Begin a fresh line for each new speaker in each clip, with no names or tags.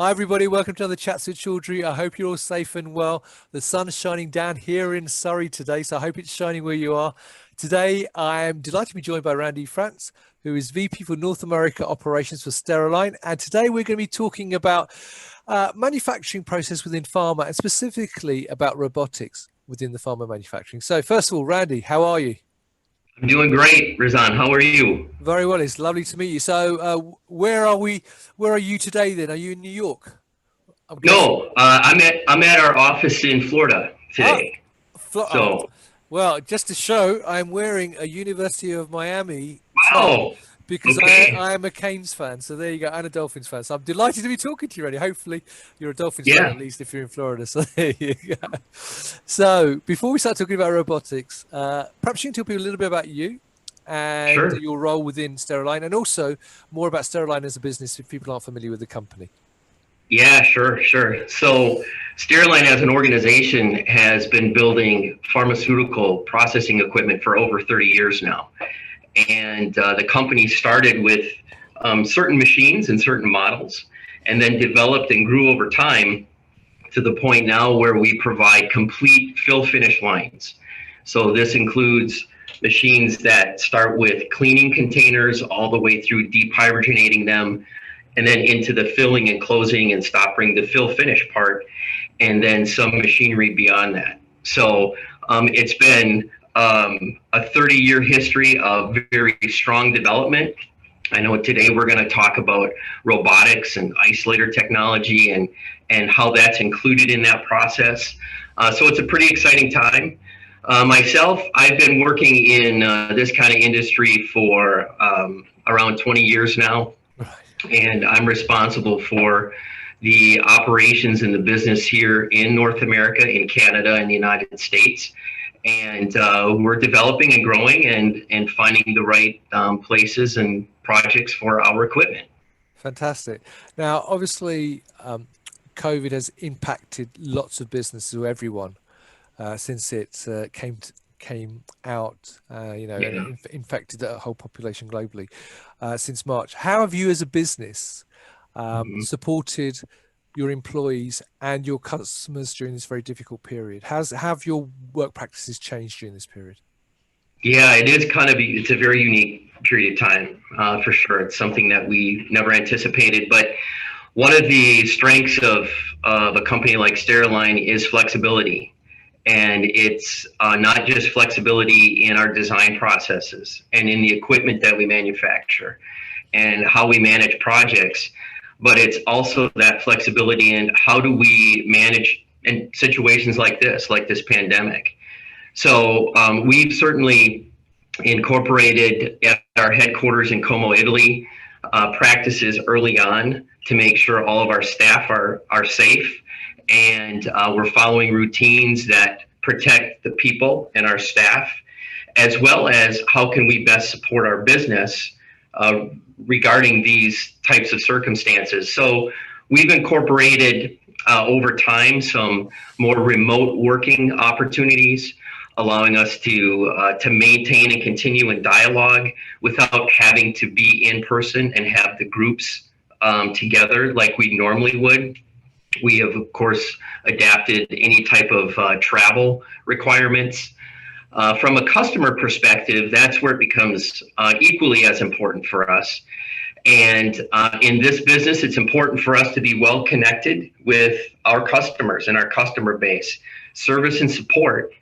Hi everybody, welcome to another Chats with Chaudhry. I hope you're all safe and well. The sun's shining down here in Surrey today, so I hope it's shining where you are. Today, I am delighted to be joined by Randy Fraatz, who is VP for North America Operations for Sterline. And today we're going to be talking about manufacturing process within pharma, and specifically about robotics within the pharma manufacturing. So first of all, Randy, how are you?
I'm doing great, Rizan. How are you?
Very well. It's lovely to meet you. So where are we? Where are you today then? Are you in New York? I'm guessing.
No, I'm at our office in Florida
Oh,
today.
oh,
So,
well, just to show, I'm wearing a University of Miami top
wow.
because
Okay.
I am a Canes fan. So there you go, and a Dolphins fan. So I'm delighted to be talking to you, Randy. Hopefully, you're a Dolphins fan
Yeah,
at least if you're in Florida. So there you go. So before we start talking about robotics, perhaps you can tell people a little bit about you and
sure.
your role within Sterline, and also more about Sterline as a business if people aren't familiar with the company.
Yeah, sure. So, Sterline as an organization has been building pharmaceutical processing equipment for over 30 years now. And the company started with certain machines and certain models, and then developed and grew over time to the point now where we provide complete fill finish lines. So this includes machines that start with cleaning containers all the way through deep hydrogenating them, and then into the filling and closing and stopping the fill finish part, and then some machinery beyond that. So it's been a 30-year history of very strong development. I know today we're going to talk about robotics and isolator technology and how that's included in that process. So it's a pretty exciting time. Myself, I've been working in this kind of industry for around 20 years now, and I'm responsible for the operations and the business here in North America, in Canada, and the United States. And we're developing and growing and finding the right places and projects for our equipment.
Fantastic. Now, obviously, COVID has impacted lots of businesses or everyone since it came out, and
Yeah.
infected the whole population globally since March. How have you, as a business,
Mhm.
supported your employees and your customers during this very difficult period? How have your work practices changed during this period?
Yeah, it is kind of it's a very unique period of time for sure. It's something that we never anticipated, but one of the strengths of a company like Sterline is flexibility. And it's not just flexibility in our design processes and in the equipment that we manufacture and how we manage projects, but it's also that flexibility in how do we manage in situations like this pandemic. So we've certainly incorporated at our headquarters in Como, Italy, practices early on to make sure all of our staff are safe, and we're following routines that protect the people and our staff, as well as how can we best support our business uh, regarding these types of circumstances. So we've incorporated over time some more remote working opportunities, allowing us to maintain and continue in dialogue without having to be in person and have the groups together like we normally would. We have, of course, adapted any type of travel requirements. From a customer perspective, that's where it becomes equally as important for us. And in this business, it's important for us to be well connected with our customers and our customer base. Service and support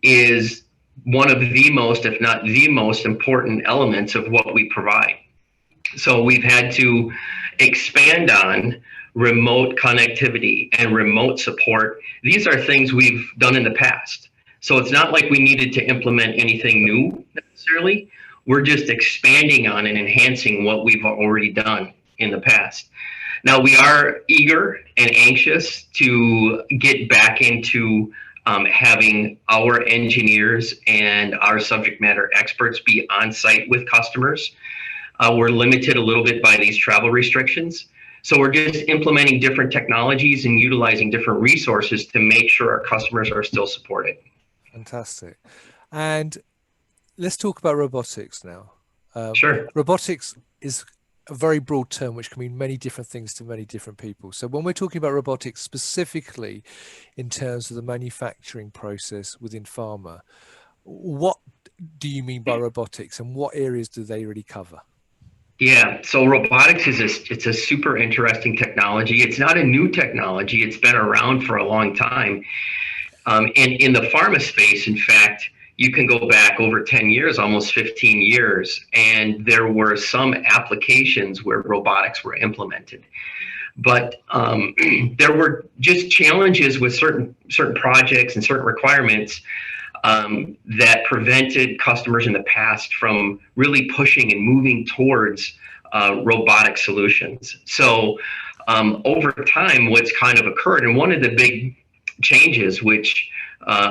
is one of the most, if not the most important elements of what we provide. So we've had to expand on remote connectivity and remote support. These are things we've done in the past. So it's not like we needed to implement anything new necessarily. We're just expanding on and enhancing what we've already done in the past. Now we are eager and anxious to get back into having our engineers and our subject matter experts be on site with customers. We're limited a little bit by these travel restrictions. So we're just implementing different technologies and utilizing different resources to make sure our customers are still supported.
Fantastic. And let's talk about robotics now.
Sure.
Robotics is a very broad term which can mean many different things to many different people. So when we're talking about robotics specifically in terms of the manufacturing process within pharma, what do you mean by robotics and what areas do they really cover?
Yeah, so robotics it's a super interesting technology. It's not a new technology. It's been around for a long time. In the pharma space, in fact, you can go back over 10 years, almost 15 years, and there were some applications where robotics were implemented. But there were just challenges with certain projects and certain requirements that prevented customers in the past from really pushing and moving towards robotic solutions. So over time, what's kind of occurred, and one of the big changes, which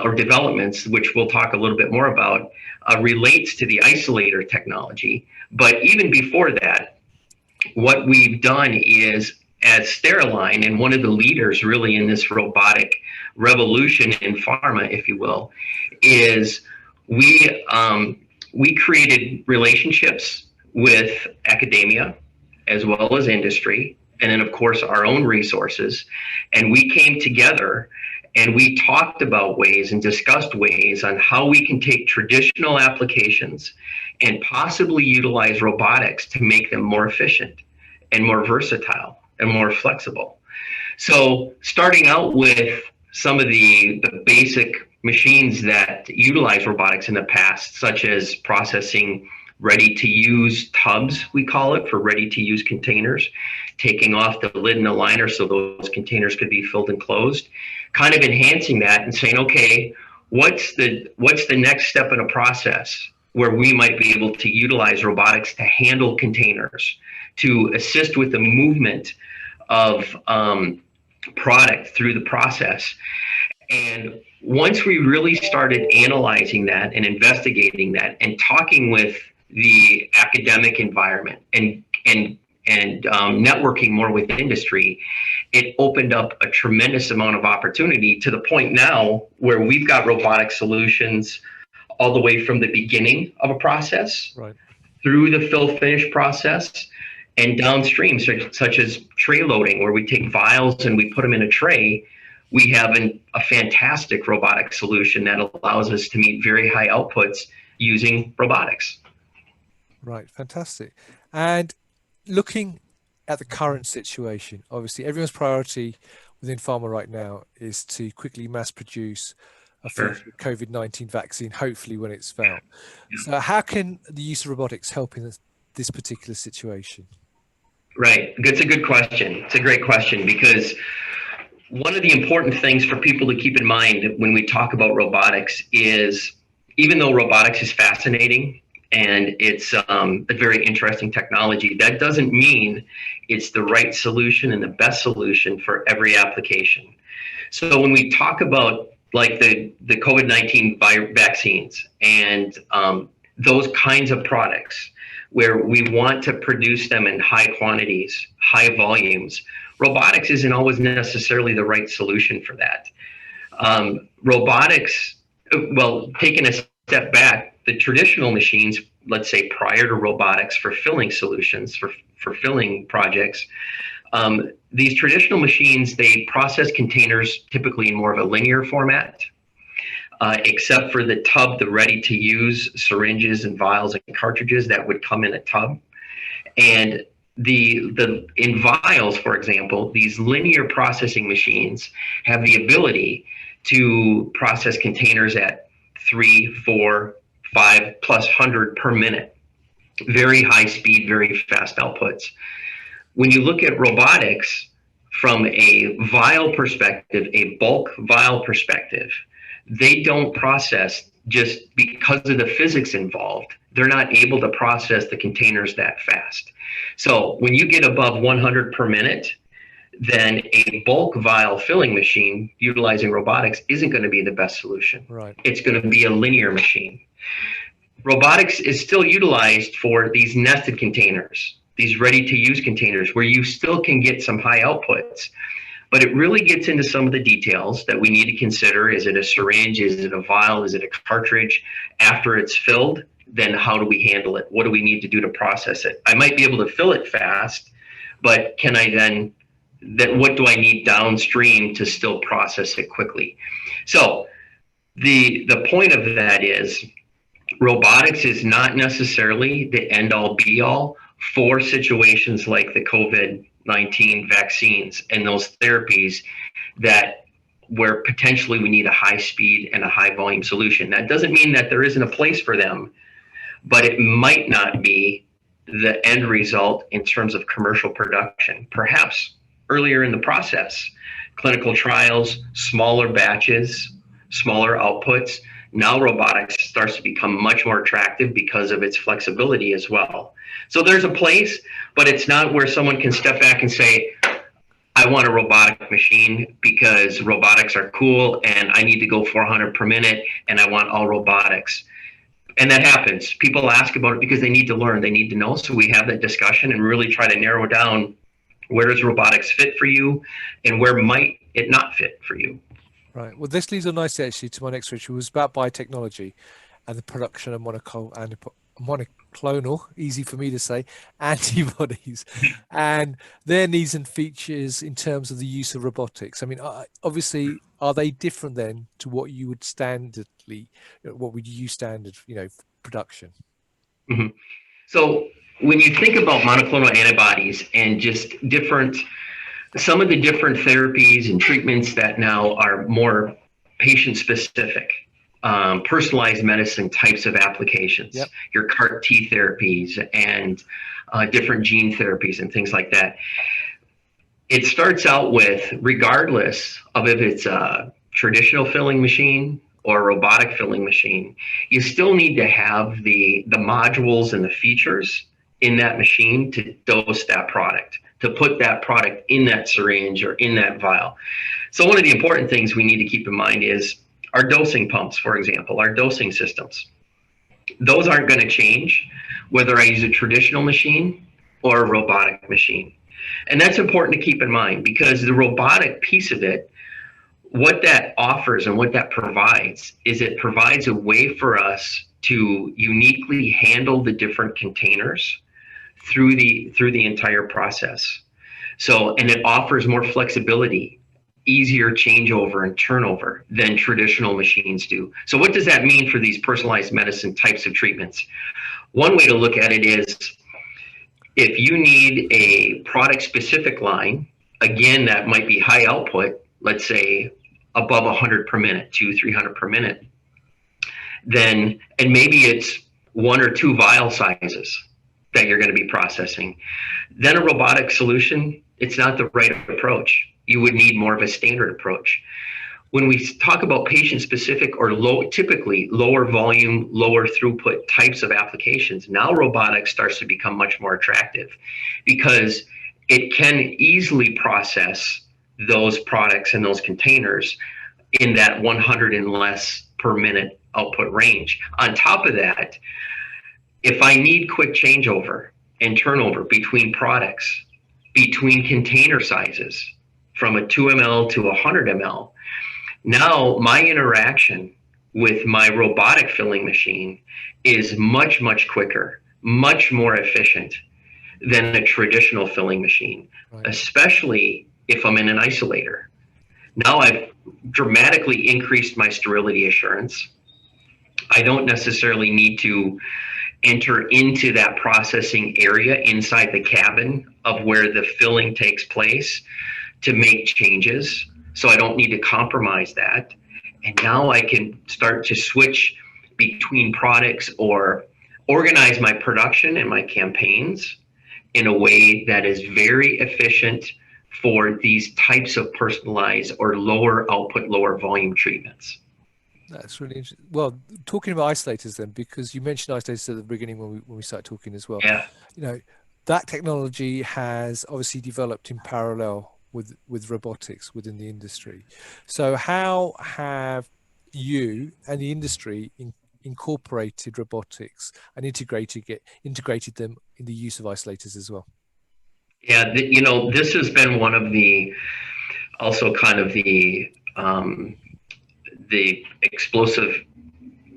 or developments, which we'll talk a little bit more about, relates to the isolator technology. But even before that, what we've done is, as Sterline, and one of the leaders really in this robotic revolution in pharma, if you will, is we created relationships with academia as well as industry, and then of course our own resources, and we came together and we talked about ways and discussed ways on how we can take traditional applications and possibly utilize robotics to make them more efficient and more versatile and more flexible. So starting out with some of the basic machines that utilize robotics in the past, such as processing ready-to-use tubs, we call it, for ready-to-use containers, taking off the lid and the liner so those containers could be filled and closed, kind of enhancing that and saying, okay, what's the next step in a process where we might be able to utilize robotics to handle containers, to assist with the movement of product through the process. And once we really started analyzing that and investigating that and talking with the academic environment and networking more with industry, it opened up a tremendous amount of opportunity, to the point now where we've got robotic solutions all the way from the beginning of a process, right, through the fill finish process, and downstream, such as tray loading, where we take vials and we put them in a tray. We have a fantastic robotic solution that allows us to meet very high outputs using robotics.
Right, fantastic. And looking at the current situation, obviously everyone's priority within pharma right now is to quickly mass produce a COVID-19 vaccine, hopefully when it's found. So how can the use of robotics help in this particular situation?
Right, it's a good question. It's a great question, because one of the important things for people to keep in mind when we talk about robotics is, even though robotics is fascinating and it's a very interesting technology, that doesn't mean it's the right solution and the best solution for every application. So when we talk about like the COVID-19 vaccines and those kinds of products where we want to produce them in high quantities, high volumes, robotics isn't always necessarily the right solution for that. Robotics, well, taking a step back, the traditional machines, let's say prior to robotics for filling solutions, for filling projects, these traditional machines, they process containers typically in more of a linear format, except for the tub, the ready-to-use syringes and vials and cartridges that would come in a tub. And in vials, for example, these linear processing machines have the ability to process containers at 3, 4, 5+ hundred per minute. Very high speed, very fast outputs. When you look at robotics from a vial perspective, a bulk vial perspective, they don't process, just because of the physics involved, they're not able to process the containers that fast. So when you get above 100 per minute, then a bulk vial filling machine utilizing robotics isn't going to be the best solution.
Right.
It's going to be a linear machine. Robotics is still utilized for these nested containers, these ready-to-use containers, where you still can get some high outputs. But it really gets into some of the details that we need to consider. Is it a syringe? Is it a vial? Is it a cartridge? After it's filled, then how do we handle it? What do we need to do to process it? I might be able to fill it fast, but can I then what do I need downstream to still process it quickly? So the point of that is robotics is not necessarily the end all be all for situations like the COVID-19 vaccines and those therapies that where potentially we need a high speed and a high volume solution. That doesn't mean that there isn't a place for them, but it might not be the end result in terms of commercial production. Perhaps earlier in the process, clinical trials, smaller batches, smaller outputs. Now robotics starts to become much more attractive because of its flexibility as well. So there's a place, but it's not where someone can step back and say, I want a robotic machine because robotics are cool and I need to go 400 per minute and I want all robotics. And that happens. People ask about it because they need to learn, they need to know. So we have that discussion and really try to narrow down where does robotics fit for you and where might it not fit for you.
Right. Well, this leads on nicely actually to my next switch, which was about biotechnology and the production of monoclonal, easy for me to say, antibodies and their needs and features in terms of the use of robotics. I mean, obviously, are they different then to what you would what would you use standard, production?
Mm-hmm. So when you think about monoclonal antibodies and just some of the different therapies and treatments that now are more patient specific, personalized medicine types of applications,
Yep.
Your CAR T therapies and different gene therapies and things like that. It starts out with, regardless of if it's a traditional filling machine or a robotic filling machine, you still need to have the modules and the features in that machine to dose that product, to put that product in that syringe or in that vial. So one of the important things we need to keep in mind is our dosing pumps, for example, our dosing systems. Those aren't going to change whether I use a traditional machine or a robotic machine. And that's important to keep in mind because the robotic piece of it, what that offers and what that provides is it provides a way for us to uniquely handle the different containers through the entire process. So, and it offers more flexibility, easier changeover and turnover than traditional machines do. So what does that mean for these personalized medicine types of treatments? One way to look at it is if you need a product specific line, again, that might be high output, let's say above 100 per minute, 200-300 per minute, then, and maybe it's 1 or 2 vial sizes that you're going to be processing, then a robotic solution, it's not the right approach. You would need more of a standard approach. When we talk about patient-specific or typically lower volume, lower throughput types of applications, now robotics starts to become much more attractive because it can easily process those products and those containers in that 100 and less per minute output range. On top of that, if I need quick changeover and turnover between products, between container sizes, from a 2 ml to 100 ml, now my interaction with my robotic filling machine is much, much quicker, much more efficient than a traditional filling machine, right, especially if I'm in an isolator. Now I've dramatically increased my sterility assurance. I don't necessarily need to enter into that processing area inside the cabin of where the filling takes place to make changes. So I don't need to compromise that. And now I can start to switch between products or organize my production and my campaigns in a way that is very efficient for these types of personalized or lower output, lower volume treatments.
That's really interesting. Well, talking about isolators then, because you mentioned isolators at the beginning when we started talking as well.
Yeah.
That technology has obviously developed in parallel with robotics within the industry. So how have you and the industry incorporated robotics and integrated them in the use of isolators as well?
Yeah, this has been one of the also kind of the explosive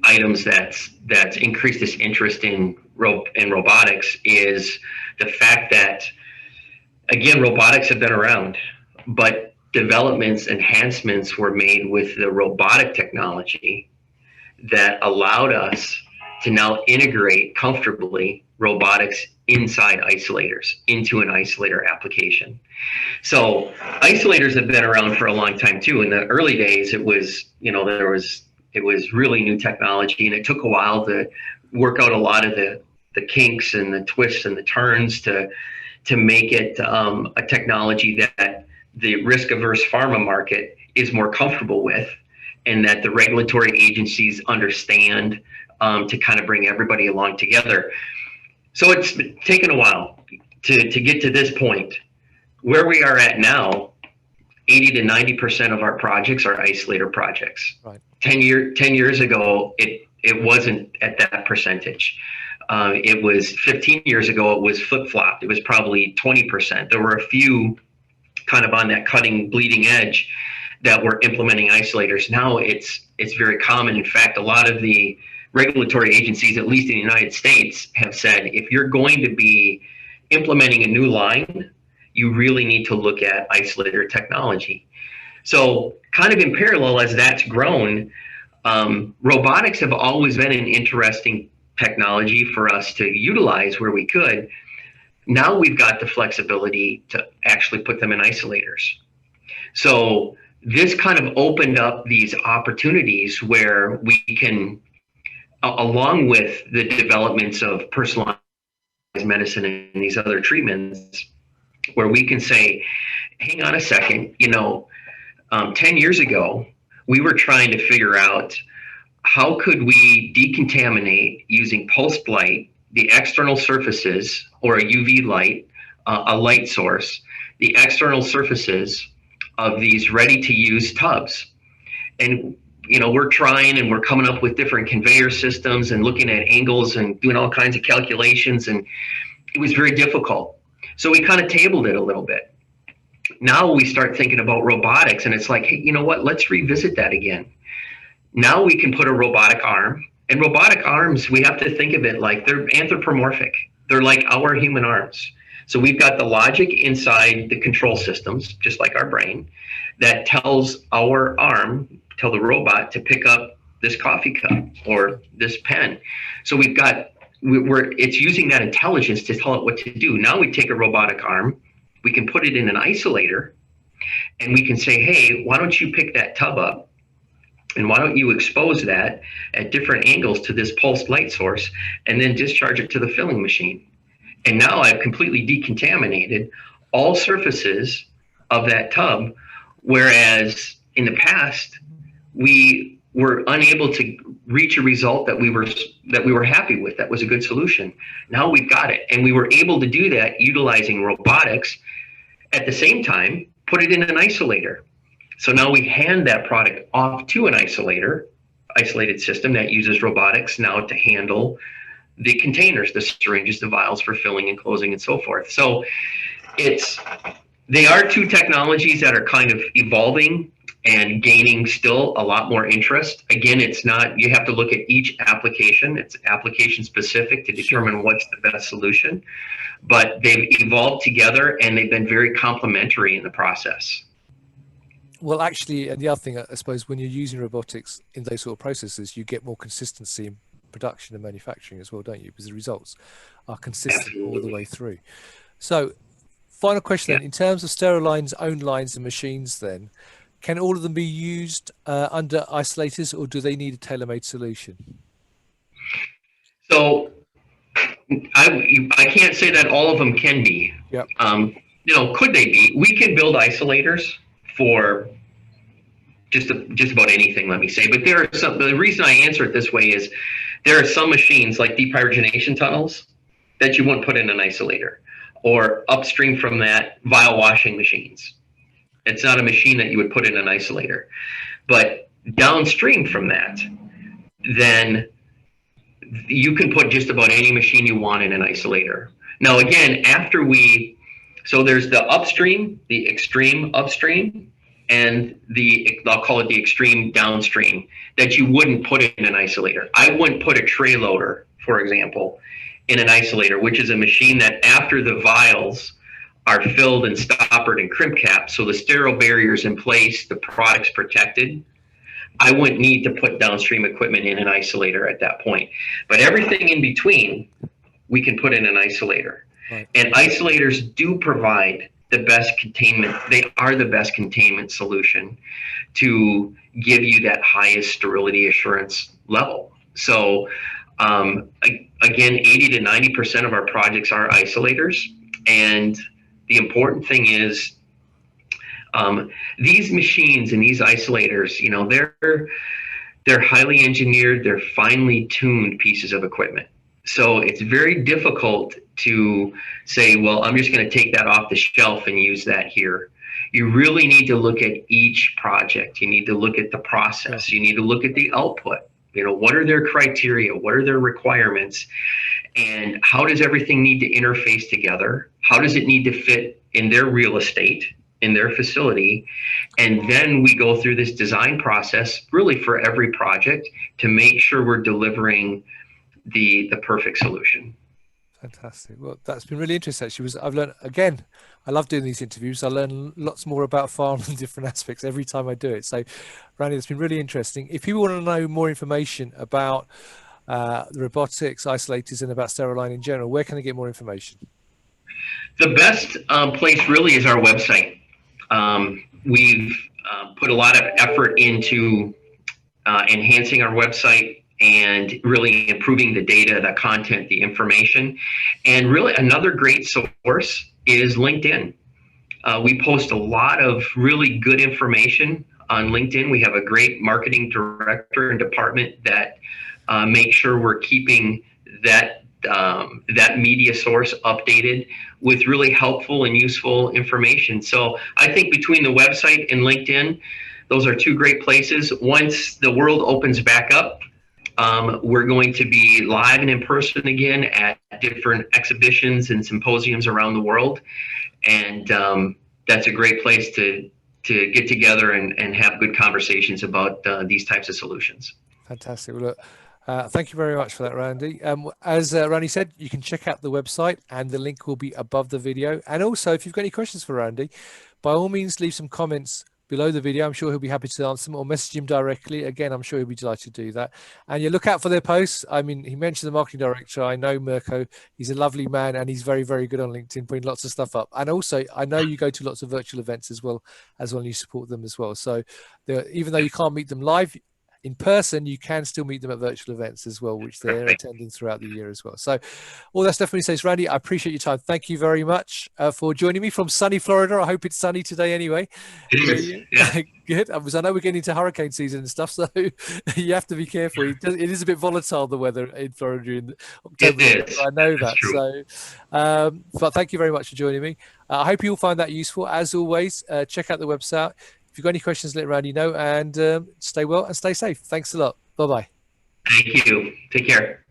items that's increased this interest in robotics is the fact that, again, robotics have been around, but developments, enhancements were made with the robotic technology that allowed us to now integrate comfortably robotics inside isolators into an isolator application. So isolators have been around for a long time too. In the early days, it was, it was really new technology, and it took a while to work out a lot of the kinks and the twists and the turns to make it a technology that the risk-averse pharma market is more comfortable with, and that the regulatory agencies understand, to kind of bring everybody along together. So it's taken a while to get to this point. Where we are at now, 80 to 90% of our projects are isolator projects.
Right.
10 years ago, it wasn't at that percentage. It was 15 years ago, it was flip-flopped. It was probably 20%. There were a few kind of on that cutting, bleeding edge that were implementing isolators. Now it's very common. In fact, a lot of the regulatory agencies, at least in the United States, have said, if you're going to be implementing a new line, you really need to look at isolator technology. So kind of in parallel as that's grown, robotics have always been an interesting technology for us to utilize where we could. Now we've got the flexibility to actually put them in isolators. So this kind of opened up these opportunities where we can, along with the developments of personalized medicine and these other treatments, where we can say, hang on a second, 10 years ago, we were trying to figure out how could we decontaminate using pulsed light the external surfaces, or a UV light, a light source, the external surfaces of these ready-to-use tubs. And we're trying, and we're coming up with different conveyor systems and looking at angles and doing all kinds of calculations, and it was very difficult. So we kind of tabled it a little bit. Now we start thinking about robotics, and it's like, hey, you know what? Let's revisit that again. Now we can put a robotic arm, and robotic arms, we have to think of it like they're anthropomorphic. They're like our human arms. So we've got the logic inside the control systems, just like our brain, that tells our arm, tell the robot to pick up this coffee cup or this pen. So we've got, it's using that intelligence to tell it what to do. Now we take a robotic arm, we can put it in an isolator, and we can say, hey, why don't you pick that tub up? And why don't you expose that at different angles to this pulsed light source, and then discharge it to the filling machine? And now I've completely decontaminated all surfaces of that tub, whereas in the past, we were unable to reach a result that we were happy with, that was a good solution. Now we've got it. And we were able to do that utilizing robotics. At the same time, put it in an isolator. So now we hand that product off to an isolated system that uses robotics now to handle the containers, the syringes, the vials for filling and closing and so forth. So they are two technologies that are kind of evolving and gaining still a lot more interest. Again, it's not, you have to look at each application. It's application specific to determine what's the best solution. But they've evolved together, and they've been very complementary in the process.
Well, actually, and the other thing, I suppose, when you're using robotics in those sort of processes, you get more consistency in production and manufacturing as well, don't you? Because the results are consistent Absolutely. All the way through. So, final question then, in terms of Steriline's own lines and machines then, can all of them be used under isolators, or do they need a tailor-made solution?
So, I can't say that all of them can be.
Yep.
Could they be? We can build isolators for just about anything, let me say. But there are some, the reason I answer it this way is there are some machines like deep hydrogenation tunnels that you wouldn't put in an isolator, or upstream from that, vial washing machines. It's not a machine that you would put in an isolator. But downstream from that, then you can put just about any machine you want in an isolator. Now, again, so there's the upstream, the extreme upstream, and I'll call it the extreme downstream that you wouldn't put in an isolator. I wouldn't put a tray loader, for example, in an isolator, which is a machine that after the vials are filled and stoppered and crimp capped, so the sterile barrier's in place, the product's protected. I wouldn't need to put downstream equipment in an isolator at that point. But everything in between, we can put in an isolator.
Right.
And isolators do provide the best containment. They are the best containment solution to give you that highest sterility assurance level. So again, 80 to 90% of our projects are isolators. And the important thing is these machines and these isolators, you know, they're highly engineered, they're finely tuned pieces of equipment. So it's very difficult to say, well, I'm just going to take that off the shelf and use that here. You really need to look at each project. You need to look at the process. You need to look at the output. You know, what are their criteria? What are their requirements? And how does everything need to interface together? How does it need to fit in their real estate, in their facility? And then we go through this design process really for every project to make sure we're delivering the perfect solution.
Fantastic. Well, that's been really interesting. Actually, I've learned again. I love doing these interviews. I learn lots more about pharma and different aspects every time I do it. So, Randy, it's been really interesting. If people want to know more information about the robotics, isolators, and about Sterline in general, where can they get more information?
The best place really is our website. We've put a lot of effort into enhancing our website and really improving the data, the content, the information. And really another great source is LinkedIn. We post a lot of really good information on LinkedIn. We have a great marketing director and department that make sure we're keeping that media source updated with really helpful and useful information. So I think between the website and LinkedIn, those are two great places. Once the world opens back up, we're going to be live and in person again at different exhibitions and symposiums around the world. And that's a great place to get together and have good conversations about these types of solutions.
Fantastic. Well, look, thank you very much for that, Randy. As Randy said, you can check out the website and the link will be above the video. And also, if you've got any questions for Randy, by all means, leave some comments below the video. I'm sure he'll be happy to answer them, or message him directly. Again, I'm sure he'll be delighted to do that. And you look out for their posts. I mean, he mentioned the marketing director. I know Mirko. He's a lovely man and he's very, very good on LinkedIn, putting lots of stuff up. And also, I know you go to lots of virtual events as well, and you support them as well. So even though you can't meet them live in person, you can still meet them at virtual events as well, which they're attending throughout the year as well. So all that definitely says, Randy, I appreciate your time. Thank you very much for joining me from sunny Florida. I hope it's sunny today anyway.
It is. Yeah.
Good. Because I know we're getting into hurricane season and stuff, so you have to be careful. It is a bit volatile, the weather in Florida in October.
It is.
I know that. So, but thank you very much for joining me. I hope you'll find that useful. As always, check out the website. If you've got any questions, let Randy know, and stay well and stay safe. Thanks a lot. Bye-bye.
Thank you. Take care.